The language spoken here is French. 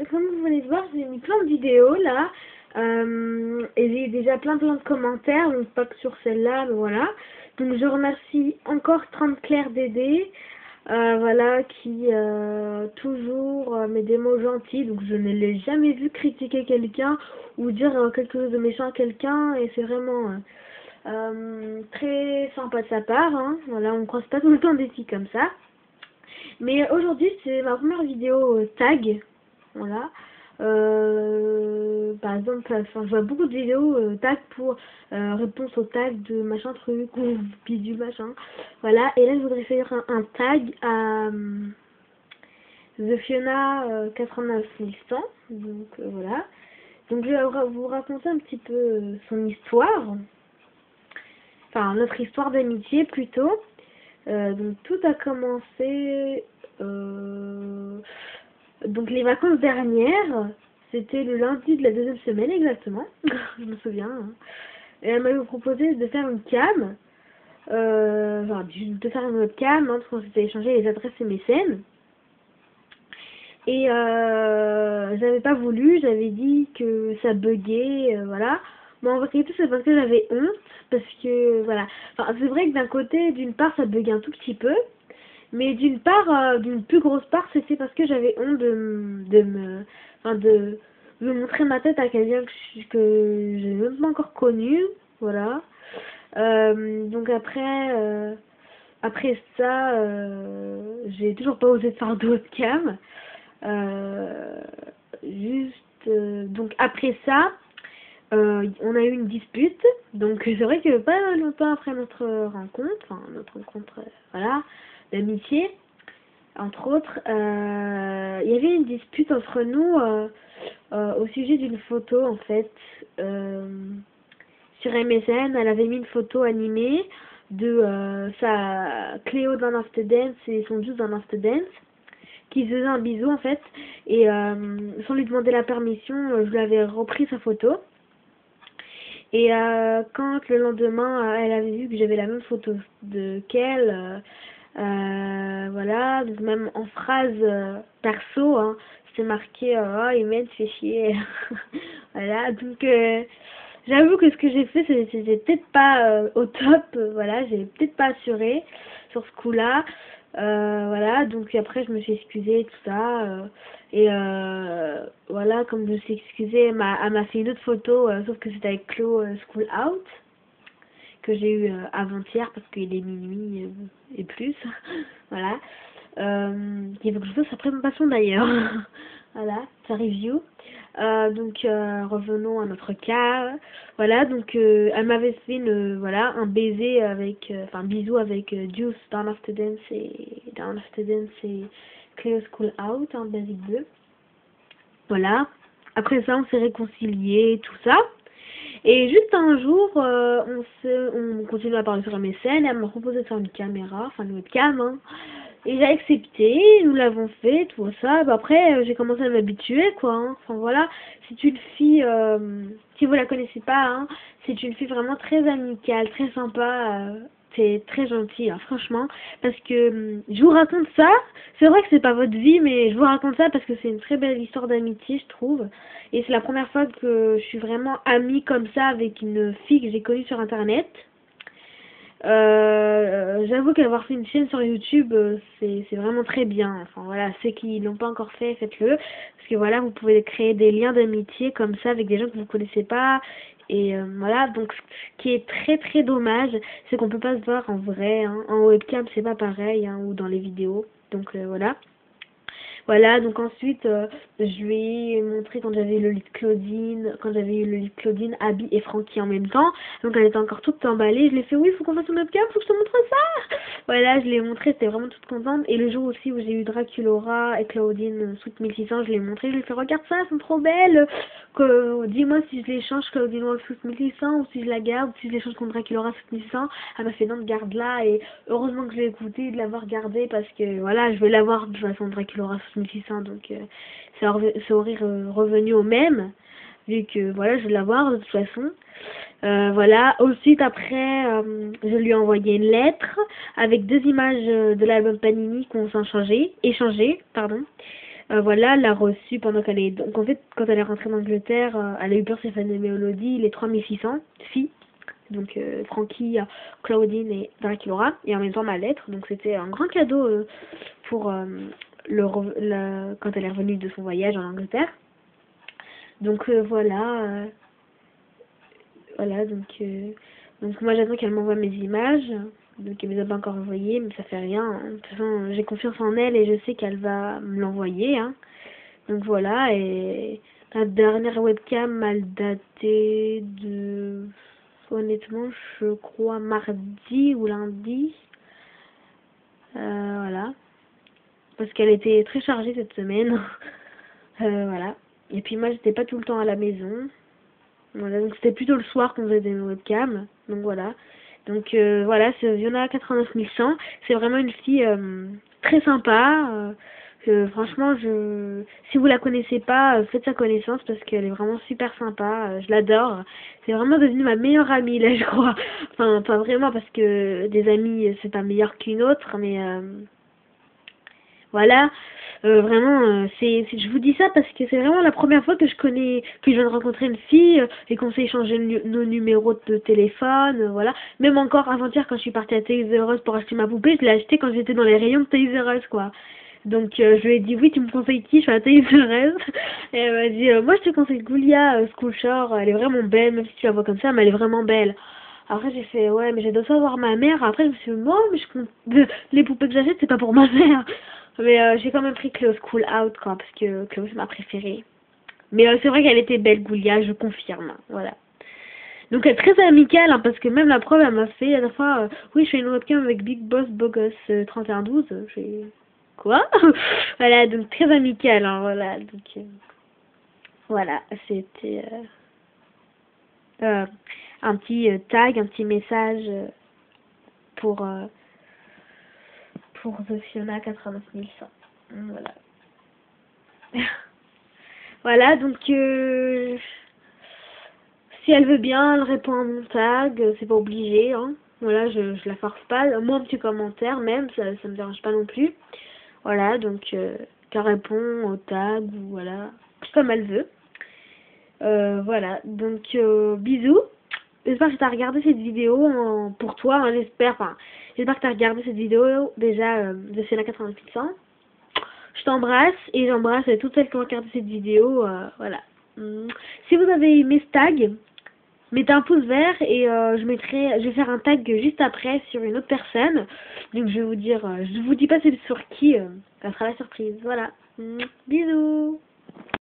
comme vous venez de voir, j'ai mis plein de vidéos là. Et j'ai eu déjà plein de commentaires, donc pas que sur celle-là, mais voilà. Donc je remercie encore 30 Claire Dédé, voilà, qui toujours met des mots gentils. Donc je ne l'ai jamais vu critiquer quelqu'un ou dire quelque chose de méchant à quelqu'un, et c'est vraiment très sympa de sa part, hein. Voilà, on ne croise pas tout le temps des filles comme ça. Mais aujourd'hui, c'est ma première vidéo tag. Voilà. Par exemple, enfin, je vois beaucoup de vidéos tag pour réponse au tag de machin truc ou bidule machin. Voilà. Et là, je voudrais faire un tag à The Fiona 89100. Donc voilà. Donc je vais vous raconter un petit peu son histoire. Enfin, notre histoire d'amitié plutôt. Donc tout a commencé donc les vacances dernières, c'était le lundi de la deuxième semaine exactement, je me souviens, hein. Et elle m'avait proposé de faire une cam, enfin de faire une webcam, hein, parce qu'on s'était échangé les adresses MSN. Et j'avais pas voulu, j'avais dit que ça buguait, voilà. Mais en vérité, c'est parce que j'avais honte, parce que, voilà. Enfin, c'est vrai que d'un côté, d'une part, ça buguait un tout petit peu, mais d'une part, d'une plus grosse part, c'était parce que j'avais honte de montrer ma tête à quelqu'un que j'ai même pas encore connu, voilà. Donc après ça, j'ai toujours pas osé faire d'autres cam. Donc après ça, on a eu une dispute. Donc c'est vrai que pas longtemps après notre rencontre, enfin notre rencontre, voilà, d'amitié, entre autres, il y avait une dispute entre nous au sujet d'une photo en fait. Sur MSN, elle avait mis une photo animée de sa Cléo dans After Dance et son Juice dans After Dance, qui se faisait un bisou en fait, et sans lui demander la permission, je lui avais repris sa photo. Et quand le lendemain, elle avait vu que j'avais la même photo qu'elle, voilà, donc même en phrase perso, hein, c'était marqué oh Imen tu fais chier. Voilà, donc j'avoue que ce que j'ai fait, c'était peut-être pas au top, voilà, j'ai peut-être pas assuré sur ce coup-là. Voilà, donc après je me suis excusée et tout ça, et voilà, comme je me suis excusée, elle m'a fait une autre photo, sauf que c'était avec Chloe School Out, que j'ai eu avant-hier parce qu'il est minuit et plus, voilà, il faut que je fasse après ma passion d'ailleurs. Voilà, sa review. Donc revenons à notre cas. Voilà, donc elle m'avait fait voilà, un baiser avec, enfin bisou avec Juice Down After Dance et Cleo School Out, un basic 2. Voilà. Après ça, on s'est réconciliés, tout ça. Et juste un jour, on continue à parler sur MSN, et elle m'a proposé de faire une caméra, enfin une webcam, hein. Et j'ai accepté, nous l'avons fait, tout ça. Bah après, j'ai commencé à m'habituer, quoi, hein. Enfin voilà, c'est une fille, si vous la connaissez pas, hein, c'est une fille vraiment très amicale, très sympa, c'est très gentil, hein, franchement. Parce que je vous raconte ça, c'est vrai que c'est pas votre vie, mais je vous raconte ça parce que c'est une très belle histoire d'amitié, je trouve. Et c'est la première fois que je suis vraiment amie comme ça avec une fille que j'ai connue sur internet. J'avoue qu'avoir fait une chaîne sur YouTube, c'est vraiment très bien. Enfin voilà, ceux qui l'ont pas encore fait, faites-le. Parce que voilà, vous pouvez créer des liens d'amitié comme ça avec des gens que vous connaissez pas. Et voilà, donc ce qui est très très dommage, c'est qu'on peut pas se voir en vrai, hein. En webcam, c'est pas pareil, hein, ou dans les vidéos. Donc voilà. Voilà, donc ensuite, je lui ai montré quand j'avais eu le lit de Claudine, Abby et Francky en même temps. Donc elle était encore toute emballée. Je lui ai fait, oui, il faut qu'on fasse une webcam, faut que je te montre ça. Voilà, je l'ai montré, c'était vraiment toute contente. Et le jour aussi où j'ai eu Draculora et Claudine Sweet 1600, je l'ai montré, je lui ai fait, regarde ça, elles sont trop belles. Dis-moi si je les change Claudine Sweet 1600 ou si je la garde, ou si je les change contre Draculora Sweet 1600. Elle m'a fait, non, garde-la. Et heureusement que je l'ai écouté de l'avoir gardée parce que voilà, je vais l'avoir de toute façon Draculora Sweet 1600, donc ça aurait revenu au même, vu que voilà, je vais l'avoir de toute façon. Voilà, ensuite après, je lui ai envoyé une lettre avec 2 images de l'album Panini qu'on s'est échangé, pardon. Voilà, elle l'a reçu pendant qu'elle est... Donc en fait, quand elle est rentrée d'Angleterre, elle a eu peur, Stéphane et Mélodie, les 3600 filles. Donc Frankie, Claudine et Draculaura. Et en même temps ma lettre. Donc c'était un grand cadeau pour quand elle est revenue de son voyage en Angleterre. Donc voilà. Voilà, donc moi j'attends qu'elle m'envoie mes images. Donc elle ne les a pas encore envoyées, mais ça fait rien, hein. De toute façon, j'ai confiance en elle et je sais qu'elle va me l'envoyer, hein. Donc voilà, et la dernière webcam, elle datait de... Honnêtement, je crois mardi ou lundi. Voilà. Parce qu'elle était très chargée cette semaine. Voilà. Et puis moi, j'étais pas tout le temps à la maison. Voilà, donc c'était plutôt le soir qu'on faisait des webcams. Donc voilà. Donc voilà, c'est Fiona 89100. C'est vraiment une fille très sympa. Franchement, si vous la connaissez pas, faites sa connaissance parce qu'elle est vraiment super sympa. Je l'adore. C'est vraiment devenu ma meilleure amie là, je crois. Enfin, pas vraiment parce que des amis, c'est pas meilleur qu'une autre, mais voilà. Vraiment, je vous dis ça parce que c'est vraiment la première fois que que je viens de rencontrer une fille et qu'on s'est échangé nos numéros de téléphone, voilà. Même encore avant-hier quand je suis partie à Toys R Us pour acheter ma poupée, je l'ai achetée quand j'étais dans les rayons de Toys R Us, quoi. Donc je lui ai dit oui, tu me conseilles qui? Je suis à Toys R Us. Et elle m'a dit moi je te conseille Goulia School Shore, elle est vraiment belle, même si tu la vois comme ça, mais elle est vraiment belle. Après j'ai fait ouais, mais j'ai dû savoir ma mère. Après je me suis dit non, mais je compte les poupées que j'achète c'est pas pour ma mère. Mais j'ai quand même pris Cleo School Out, quoi, parce que Cleo c'est ma préférée. Mais c'est vrai qu'elle était belle, Goulia, je confirme. Voilà. Donc elle est très amicale, hein, parce que même la preuve, elle m'a fait à la fois, oui, je fais une webcam avec Big Boss Bogus 3112. J'ai... Quoi? Voilà, donc très amicale, hein, voilà. Donc voilà, c'était un petit tag, un petit message pour... pour The Fiona 89100. Voilà. Voilà, donc si elle veut bien, elle répond à mon tag, c'est pas obligé, hein. Voilà, je la force pas. Moi, un petit commentaire même, ça me dérange pas non plus. Voilà, donc qu'elle répond au tag, ou voilà, comme elle veut. Voilà, donc bisous. J'espère que tu as regardé cette vidéo pour toi, hein, j'espère. Enfin, j'espère que tu as regardé cette vidéo déjà de Fiona 89100. Je t'embrasse et j'embrasse toutes celles qui ont regardé cette vidéo. Voilà. Si vous avez aimé ce tag, mettez un pouce vert et je vais faire un tag juste après sur une autre personne. Donc je vais vous dire, je vous dis pas c'est sur qui, ça sera la surprise. Voilà. Bisous.